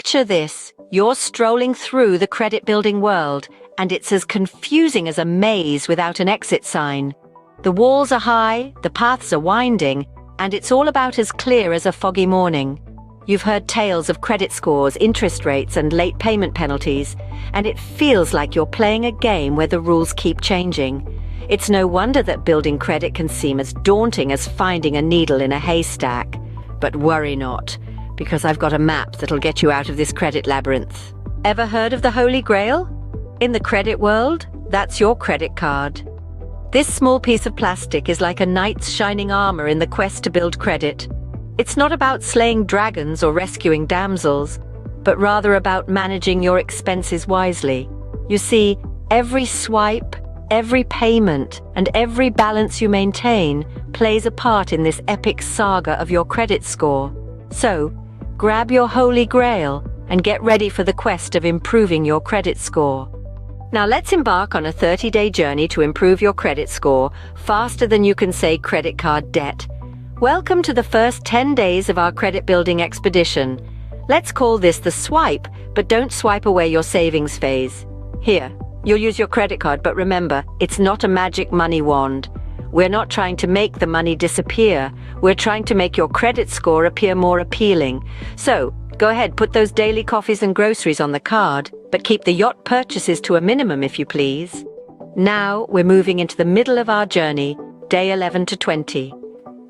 Picture this. You're strolling through the credit-building world, and it's as confusing as a maze without an exit sign. The walls are high, the paths are winding, and it's all about as clear as a foggy morning. You've heard tales of credit scores, interest rates, and late payment penalties, and it feels like you're playing a game where the rules keep changing. It's no wonder that building credit can seem as daunting as finding a needle in a haystack. But worry not, because I've got a map that'll get you out of this credit labyrinth. Ever heard of the Holy Grail? In the credit world, that's your credit card. This small piece of plastic is like a knight's shining armor in the quest to build credit. It's not about slaying dragons or rescuing damsels, but rather about managing your expenses wisely. You see, every swipe, every payment, and every balance you maintain plays a part in this epic saga of your credit score. So, grab your Holy Grail and get ready for the quest of improving your credit score. Now let's embark on a 30-day journey to improve your credit score faster than you can say credit card debt. Welcome to the first 10 days of our credit building expedition. Let's call this the swipe, but don't swipe away your savings phase. Here, you'll use your credit card, but remember, it's not a magic money wand. We're not trying to make the money disappear. We're trying to make your credit score appear more appealing. So, go ahead, put those daily coffees and groceries on the card, but keep the yacht purchases to a minimum if you please. Now, we're moving into the middle of our journey, day 11 to 20.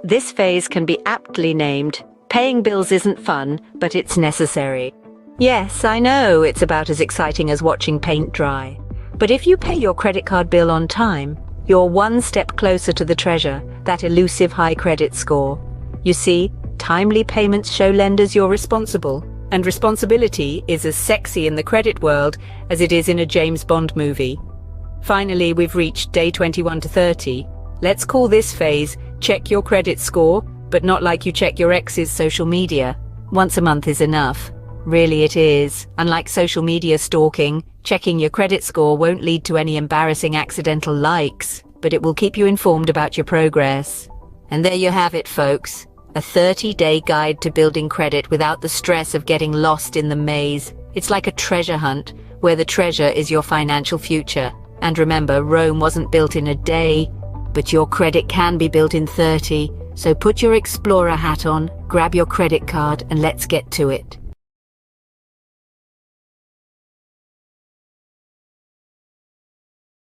This phase can be aptly named, "Paying bills isn't fun, but it's necessary." Yes, I know it's about as exciting as watching paint dry. But if you pay your credit card bill on time, you're one step closer to the treasure, that elusive high credit score. You see, timely payments show lenders you're responsible, and responsibility is as sexy in the credit world as it is in a James Bond movie. Finally, we've reached day 21 to 30. Let's call this phase check your credit score, but not like you check your ex's social media. Once a month is enough. Really it is. Unlike social media stalking, checking your credit score won't lead to any embarrassing accidental likes, but it will keep you informed about your progress. And there you have it, folks. A 30-day guide to building credit without the stress of getting lost in the maze. It's like a treasure hunt, where the treasure is your financial future. And remember, Rome wasn't built in a day, but your credit can be built in 30. So put your explorer hat on, grab your credit card, and let's get to it.